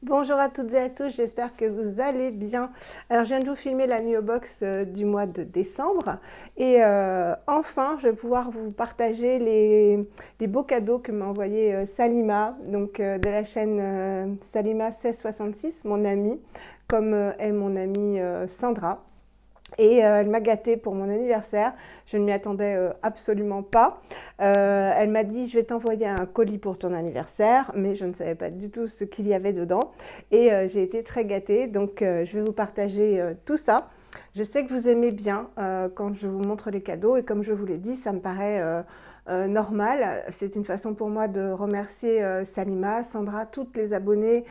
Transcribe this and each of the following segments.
Bonjour à toutes et à tous, j'espère que vous allez bien. Alors je viens de vous filmer la Nuit au Box du mois de décembre et enfin je vais pouvoir vous partager les beaux cadeaux que m'a envoyé Salima, donc de la chaîne Salima 1666, mon amie, comme est mon amie Sandra. Et elle m'a gâtée pour mon anniversaire. Je ne m'y attendais absolument pas. Elle m'a dit, je vais t'envoyer un colis pour ton anniversaire, mais je ne savais pas du tout ce qu'il y avait dedans. Et j'ai été très gâtée, donc je vais vous partager tout ça. Je sais que vous aimez bien quand je vous montre les cadeaux, et comme je vous l'ai dit, ça me paraît normal. C'est une façon pour moi de remercier Salima, Sandra, toutes les abonnées,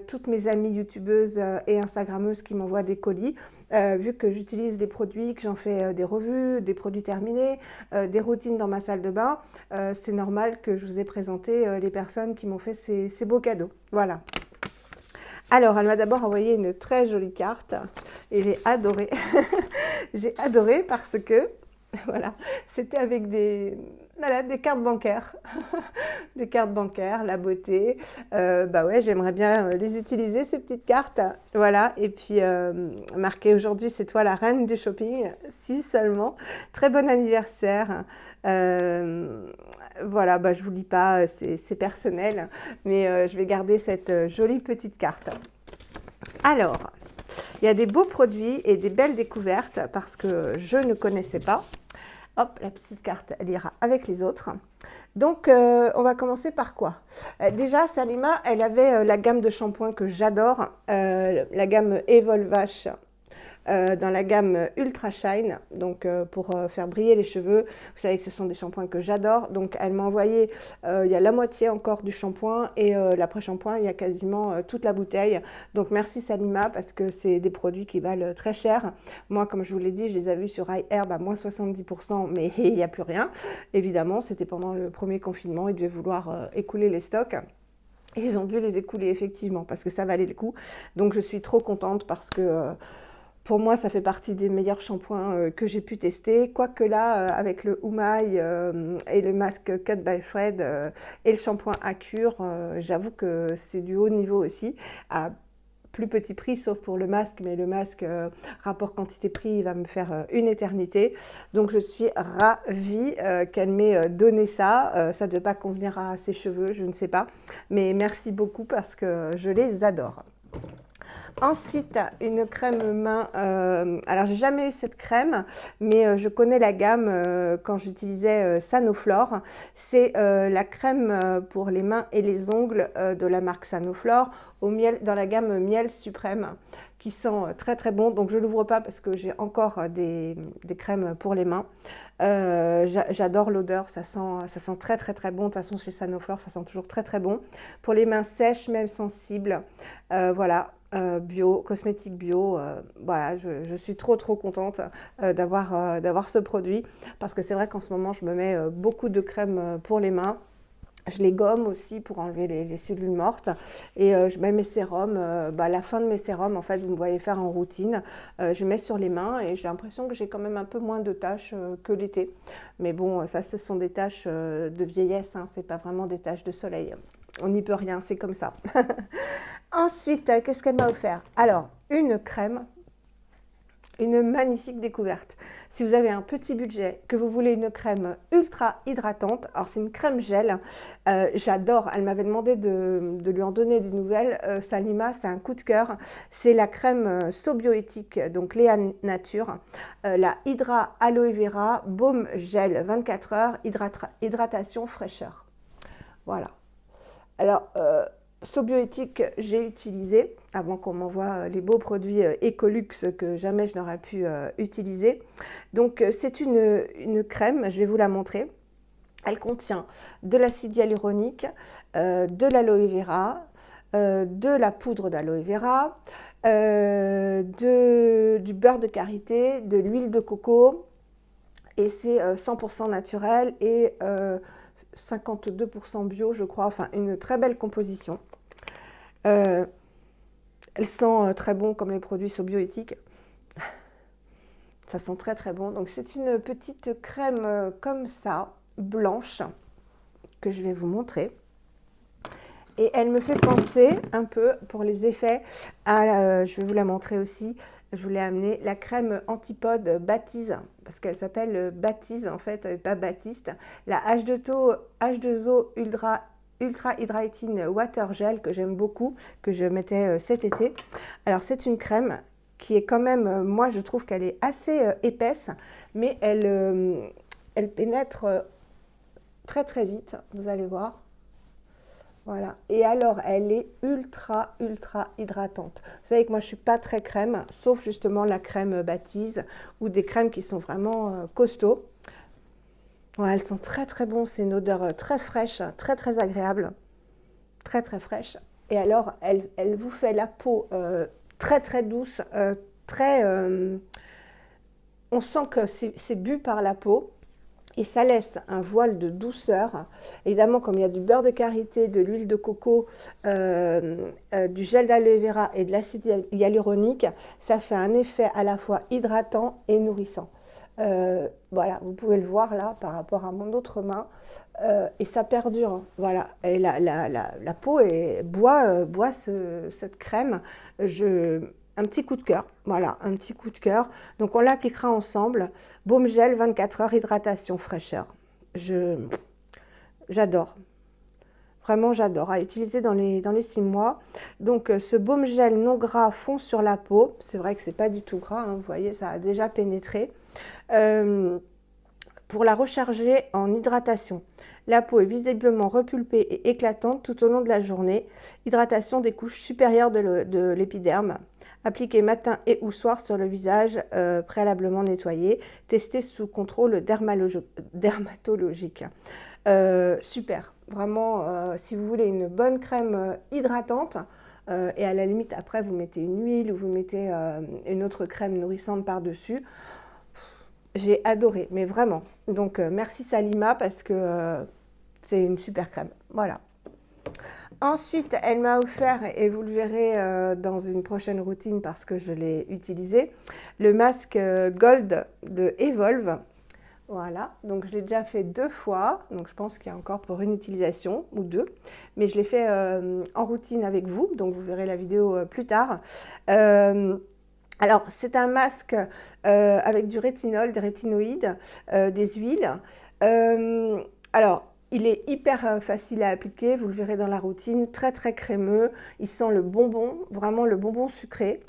toutes mes amies youtubeuses et instagrammeuses qui m'envoient des colis. Vu que j'utilise des produits, que j'en fais des revues, des produits terminés, des routines dans ma salle de bain, c'est normal que je vous ai présenté les personnes qui m'ont fait ces beaux cadeaux. Voilà. Alors, elle m'a d'abord envoyé une très jolie carte et j'ai adoré. J'ai adoré parce que, voilà, c'était avec des cartes bancaires. Des cartes bancaires, la beauté. Bah ouais, j'aimerais bien les utiliser, ces petites cartes. Voilà, et puis marqué aujourd'hui, c'est toi la reine du shopping, si seulement. Très bon anniversaire. Voilà, bah, je ne vous lis pas, c'est personnel, mais je vais garder cette jolie petite carte. Alors, il y a des beaux produits et des belles découvertes parce que je ne connaissais pas. Hop, la petite carte, elle ira avec les autres. Donc, on va commencer par quoi? Déjà, Salima, elle avait la gamme de shampoings que j'adore, la gamme Evolvash, dans la gamme Ultra Shine, donc pour faire briller les cheveux. Vous savez que ce sont des shampoings que j'adore. Donc, elle m'a envoyé, il y a la moitié encore du shampoing et l'après-shampoing, il y a quasiment toute la bouteille. Donc, merci Salima parce que c'est des produits qui valent très cher. Moi, comme je vous l'ai dit, je les ai vus sur iHerb à moins 70%, mais il n'y a plus rien. Évidemment, c'était pendant le premier confinement, ils devaient vouloir écouler les stocks. Ils ont dû les écouler effectivement parce que ça valait le coup. Donc, je suis trop contente parce que pour moi, ça fait partie des meilleurs shampoings que j'ai pu tester. Quoique là, avec le Umai et le masque Cut by Fred et le shampoing Accure, j'avoue que c'est du haut niveau aussi. À plus petit prix, sauf pour le masque, mais le masque, rapport quantité-prix, il va me faire une éternité. Donc je suis ravie qu'elle m'ait donné ça. Ça ne devait pas convenir à ses cheveux, je ne sais pas. Mais merci beaucoup parce que je les adore. Ensuite, une crème main. Alors, j'ai jamais eu cette crème, mais je connais la gamme quand j'utilisais Sanoflore. C'est la crème pour les mains et les ongles de la marque Sanoflore au miel, dans la gamme Miel Suprême, qui sent très très bon. Donc, je ne l'ouvre pas parce que j'ai encore des crèmes pour les mains. J'adore l'odeur, ça sent très très très bon. De toute façon, chez Sanoflore, ça sent toujours très très bon. Pour les mains sèches, même sensibles, voilà. Bio, cosmétique bio, voilà, je suis trop contente d'avoir ce produit parce que c'est vrai qu'en ce moment je me mets beaucoup de crème pour les mains. Je les gomme aussi pour enlever les cellules mortes et je mets mes sérums, à la fin de mes sérums en fait vous me voyez faire en routine, je mets sur les mains et j'ai l'impression que j'ai quand même un peu moins de taches que l'été. Mais bon, ça ce sont des taches de vieillesse, hein, c'est pas vraiment des taches de soleil. On n'y peut rien, c'est comme ça. Ensuite, qu'est-ce qu'elle m'a offert? Alors, une crème, une magnifique découverte. Si vous avez un petit budget, que vous voulez une crème ultra hydratante, alors c'est une crème gel, j'adore, elle m'avait demandé de lui en donner des nouvelles, Salima, c'est un coup de cœur, c'est la crème Sobioéthique, donc Léa Nature, la Hydra Aloe Vera Baume Gel 24 heures, hydratation fraîcheur. Voilà. Alors, Sobioéthique, j'ai utilisé avant qu'on m'envoie les beaux produits Ecolux que jamais je n'aurais pu utiliser. Donc, c'est une crème, je vais vous la montrer. Elle contient de l'acide hyaluronique, de l'aloe vera, de la poudre d'aloe vera, du beurre de karité, de l'huile de coco, et c'est 100% naturel et 52% bio, je crois, enfin une très belle composition. Elle sent très bon comme les produits Sobioéthiques. Ça sent très très bon. Donc c'est une petite crème comme ça, blanche, que je vais vous montrer. Et elle me fait penser un peu, pour les effets, à, je vais vous la montrer aussi, je vous l'ai amené, la crème Antipode Baptise, parce qu'elle s'appelle Baptise en fait, et pas Baptiste. La H2O Ultra Hydrating Water Gel, que j'aime beaucoup, que je mettais cet été. Alors c'est une crème qui est quand même, moi je trouve qu'elle est assez épaisse, mais elle pénètre très très vite, vous allez voir. Voilà. Et alors, elle est ultra hydratante. Vous savez que moi, je ne suis pas très crème, sauf justement la crème Baptise ou des crèmes qui sont vraiment costauds. Ouais, elles sont très très bonnes. C'est une odeur très fraîche, très agréable, très fraîche. Et alors, elle vous fait la peau très douce, très. On sent que c'est bu par la peau. Et ça laisse un voile de douceur. Évidemment, comme il y a du beurre de karité, de l'huile de coco, du gel d'aloe vera et de l'acide hyaluronique, ça fait un effet à la fois hydratant et nourrissant. Voilà, vous pouvez le voir là par rapport à mon autre main. Et ça perdure. Hein. Voilà. Et la peau boit cette crème. Un petit coup de cœur, voilà, un petit coup de cœur. Donc on l'appliquera ensemble. Baume gel, 24 heures, hydratation, fraîcheur. J'adore. Vraiment, j'adore. À utiliser dans les 6 mois. Donc ce baume gel non gras fond sur la peau. C'est vrai que c'est pas du tout gras, hein, vous voyez, ça a déjà pénétré. Pour la recharger en hydratation. La peau est visiblement repulpée et éclatante tout au long de la journée. Hydratation des couches supérieures de l'épiderme. Appliqué matin et ou soir sur le visage, préalablement nettoyé. Testé sous contrôle dermatologique. Super. Vraiment, si vous voulez une bonne crème hydratante, et à la limite, après, vous mettez une huile ou vous mettez une autre crème nourrissante par-dessus. J'ai adoré, mais vraiment. Donc, merci Salima parce que c'est une super crème. Voilà. Ensuite, elle m'a offert, et vous le verrez dans une prochaine routine parce que je l'ai utilisé, le masque Gold de Evolve. Voilà, donc je l'ai déjà fait 2 fois, donc je pense qu'il y a encore pour une utilisation ou 2, mais je l'ai fait en routine avec vous, donc vous verrez la vidéo plus tard. Alors, c'est un masque avec du rétinol, des rétinoïdes, des huiles. Alors, il est hyper facile à appliquer, vous le verrez dans la routine, très crémeux. Il sent le bonbon, vraiment le bonbon sucré.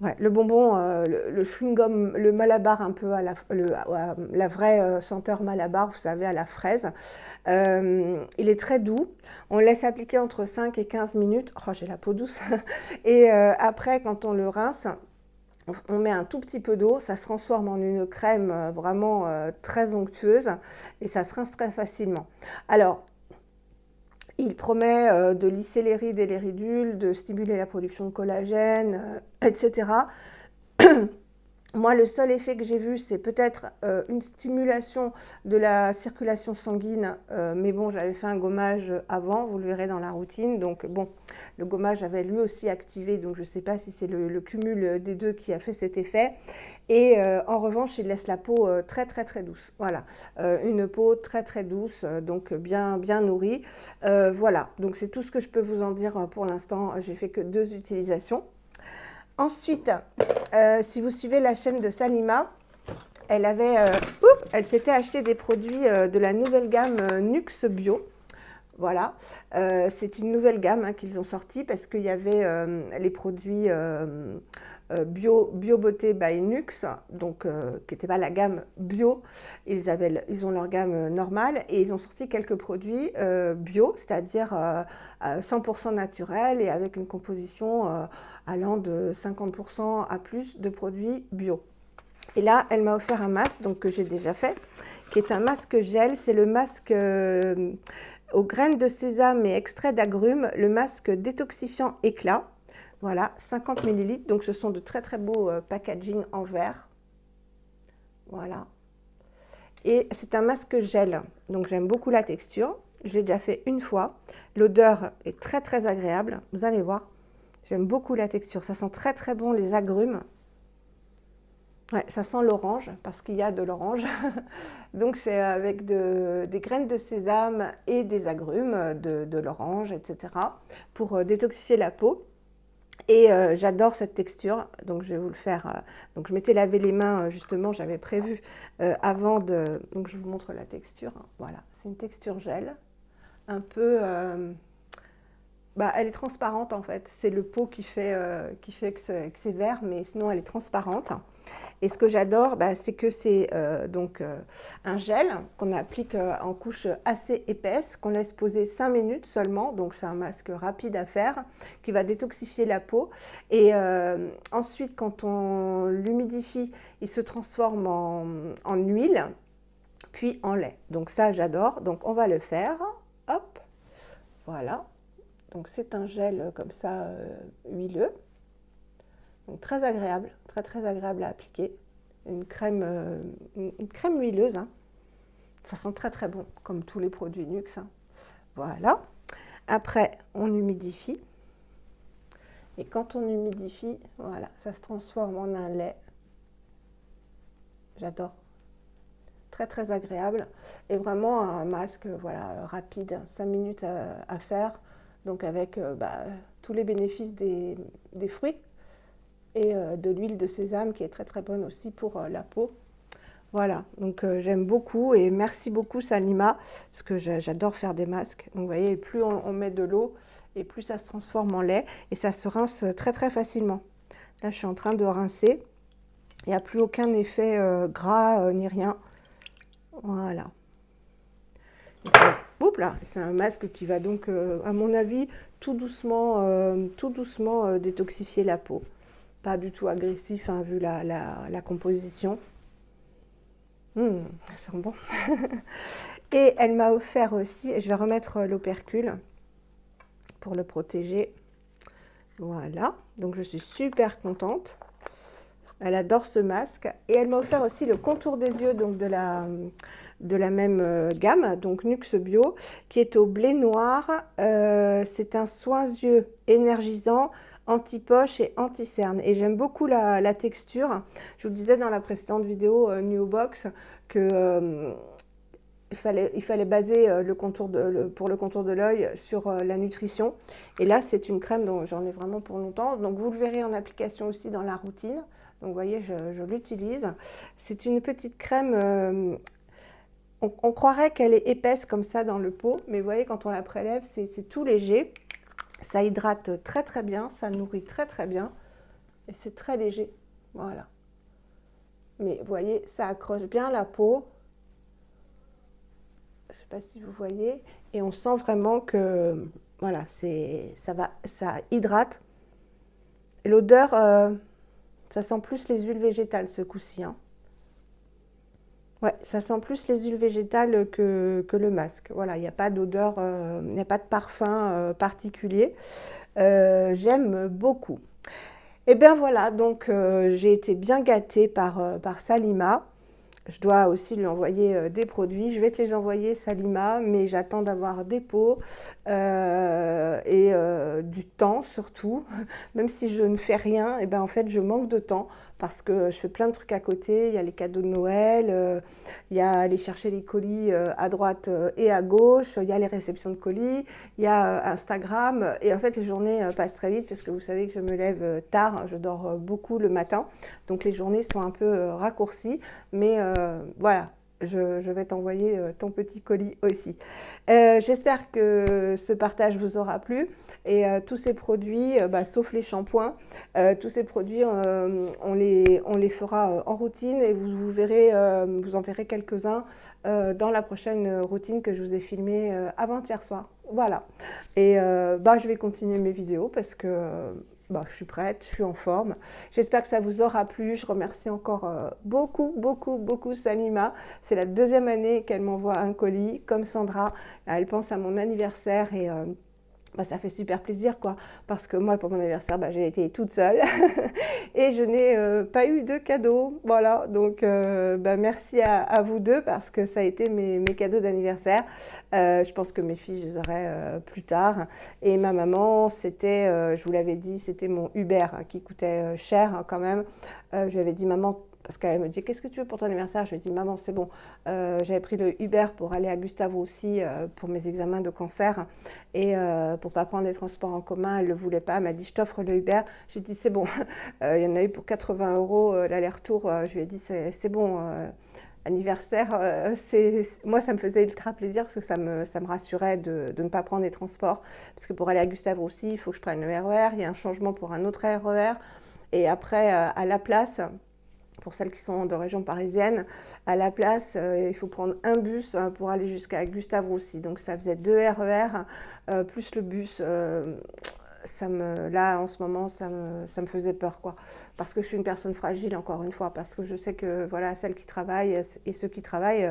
Ouais, le bonbon, le chewing-gum, le Malabar un peu à la vraie senteur Malabar, vous savez, à la fraise. Il est très doux. On le laisse appliquer entre 5 et 15 minutes. Oh, j'ai la peau douce. Et après, quand on le rince, on met un tout petit peu d'eau. Ça se transforme en une crème vraiment très onctueuse et ça se rince très facilement. Alors, il promet de lisser les rides et les ridules, de stimuler la production de collagène, etc. Moi, le seul effet que j'ai vu, c'est peut-être une stimulation de la circulation sanguine. Mais bon, j'avais fait un gommage avant, vous le verrez dans la routine. Donc bon, le gommage avait lui aussi activé. Donc je ne sais pas si c'est le cumul des deux qui a fait cet effet. Et en revanche, il laisse la peau très douce. Voilà, une peau très douce, donc bien nourrie. Voilà, donc c'est tout ce que je peux vous en dire pour l'instant. J'ai fait que 2 utilisations. Ensuite, si vous suivez la chaîne de Salima, elle s'était acheté des produits de la nouvelle gamme Nux Bio. Voilà, c'est une nouvelle gamme hein, qu'ils ont sorti parce qu'il y avait les produits Bio Beauté by Nux, donc qui n'était pas la gamme bio. Ils ont leur gamme normale et ils ont sorti quelques produits bio, c'est-à-dire 100% naturel et avec une composition allant de 50% à plus de produits bio. Et là, elle m'a offert un masque donc, que j'ai déjà fait, qui est un masque gel. C'est le masque aux graines de sésame et extrait d'agrumes, le masque détoxifiant éclat. Voilà, 50 ml. Donc, ce sont de très beaux packaging en verre. Voilà. Et c'est un masque gel. Donc, j'aime beaucoup la texture. Je l'ai déjà fait une fois. L'odeur est très agréable. Vous allez voir. J'aime beaucoup la texture. Ça sent très bon les agrumes. Ouais, ça sent l'orange parce qu'il y a de l'orange. Donc c'est avec des graines de sésame et des agrumes, de l'orange, etc. pour détoxifier la peau. Et j'adore cette texture, donc je vais vous le faire. Donc je m'étais lavé les mains, justement, j'avais prévu avant de... Donc je vous montre la texture. Voilà, c'est une texture gel, un peu... bah, elle est transparente en fait, c'est le pot qui fait que c'est vert, mais sinon elle est transparente. Et ce que j'adore, bah, c'est que c'est un gel qu'on applique en couche assez épaisse, qu'on laisse poser 5 minutes seulement. Donc c'est un masque rapide à faire qui va détoxifier la peau. Et ensuite, quand on l'humidifie, il se transforme en huile, puis en lait. Donc ça, j'adore. Donc on va le faire. Hop, voilà. Donc c'est un gel comme ça huileux. Donc très agréable, très très agréable à appliquer. Une crème huileuse, hein. Ça sent très très bon, comme tous les produits Nuxe, hein. Voilà. Après, on humidifie. Et quand on humidifie, voilà, ça se transforme en un lait. J'adore. Très très agréable. Et vraiment un masque voilà, rapide, 5 minutes à faire. Donc avec tous les bénéfices des fruits. Et de l'huile de sésame qui est très très bonne aussi pour la peau. Voilà, donc j'aime beaucoup et merci beaucoup Salima, parce que j'adore faire des masques. Donc vous voyez, plus on met de l'eau et plus ça se transforme en lait et ça se rince très très facilement. Là je suis en train de rincer, il n'y a plus aucun effet gras ni rien. Voilà. C'est un masque qui va donc, à mon avis, tout doucement détoxifier la peau. Pas du tout agressif, hein, vu la composition. Ça sent bon. Et elle m'a offert aussi, je vais remettre l'opercule pour le protéger. Voilà, donc je suis super contente. Elle adore ce masque. Et elle m'a offert aussi le contour des yeux, donc de la même gamme, donc Nuxe Bio, qui est au blé noir. C'est un soin-yeux énergisant, anti-poche et anti-cerne. Et j'aime beaucoup la texture. Je vous le disais dans la précédente vidéo New Box que il fallait baser pour le contour de l'œil sur la nutrition. Et là, c'est une crème dont j'en ai vraiment pour longtemps. Donc vous le verrez en application aussi dans la routine. Donc vous voyez, je l'utilise. C'est une petite crème... on croirait qu'elle est épaisse comme ça dans le pot, mais vous voyez, quand on la prélève, c'est tout léger. Ça hydrate très très bien, ça nourrit très très bien. Et c'est très léger. Voilà. Mais vous voyez, ça accroche bien la peau. Je ne sais pas si vous voyez. Et on sent vraiment que voilà, ça hydrate. L'odeur, ça sent plus les huiles végétales ce coup-ci, hein. Ouais, ça sent plus les huiles végétales que le masque. Voilà, il n'y a pas d'odeur, il n'y a pas de parfum particulier. J'aime beaucoup. Et bien voilà, donc j'ai été bien gâtée par Salima. Je dois aussi lui envoyer des produits. Je vais te les envoyer, Salima, mais j'attends d'avoir des pots et du temps surtout. Même si je ne fais rien, et ben en fait, je manque de temps parce que je fais plein de trucs à côté. Il y a les cadeaux de Noël, il y a aller chercher les colis à droite et à gauche, il y a les réceptions de colis, il y a Instagram. Et en fait, les journées passent très vite parce que vous savez que je me lève tard, je dors beaucoup le matin. Donc les journées sont un peu raccourcies. Mais voilà, je vais t'envoyer ton petit colis aussi. J'espère que ce partage vous aura plu. Et tous ces produits, sauf les shampoings, tous ces produits, on les fera en routine et vous verrez, vous en verrez quelques-uns dans la prochaine routine que je vous ai filmée avant-hier soir. Voilà. Et je vais continuer mes vidéos parce que je suis prête, je suis en forme. J'espère que ça vous aura plu. Je remercie encore beaucoup, beaucoup, beaucoup Salima. C'est la deuxième année qu'elle m'envoie un colis. Comme Sandra, elle pense à mon anniversaire et ça fait super plaisir, quoi. Parce que moi, pour mon anniversaire, j'ai été toute seule et je n'ai pas eu de cadeau. Voilà, donc merci à vous deux parce que ça a été mes cadeaux d'anniversaire. Je pense que mes filles, je les aurai plus tard. Et ma maman, c'était, je vous l'avais dit, c'était mon Uber qui coûtait cher quand même. Je lui avais dit, maman, parce qu'elle me dit, qu'est-ce que tu veux pour ton anniversaire? Je lui ai dit, maman, c'est bon. J'avais pris le Uber pour aller à Gustavo aussi pour mes examens de cancer. Et pour ne pas prendre les transports en commun, elle ne le voulait pas. Elle m'a dit, je t'offre le Uber. J'ai dit, c'est bon. Il y en a eu pour 80 euros l'aller-retour. Je lui ai dit, c'est bon. Anniversaire, moi ça me faisait ultra plaisir parce que ça me rassurait de ne pas prendre les transports. Parce que pour aller à Gustavo aussi, il faut que je prenne le RER. Il y a un changement pour un autre RER. Et après, à la place, pour celles qui sont de région parisienne, à la place, il faut prendre un bus pour aller jusqu'à Gustavo aussi. Donc ça faisait 2 RER plus le bus. Là, en ce moment, ça me faisait peur, quoi. Parce que je suis une personne fragile, encore une fois, parce que je sais que, voilà, celles qui travaillent et ceux qui travaillent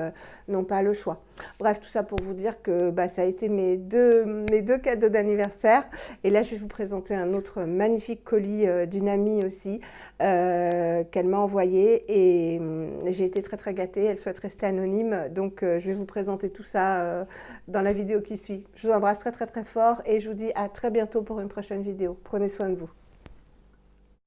n'ont pas le choix. Bref, tout ça pour vous dire que bah, ça a été mes deux cadeaux d'anniversaire. Et là, je vais vous présenter un autre magnifique colis d'une amie aussi, qu'elle m'a envoyé. Et j'ai été très, très gâtée. Elle souhaite rester anonyme. Donc, je vais vous présenter tout ça dans la vidéo qui suit. Je vous embrasse très, très, très fort et je vous dis à très bientôt pour une prochaine vidéo. Prenez soin de vous.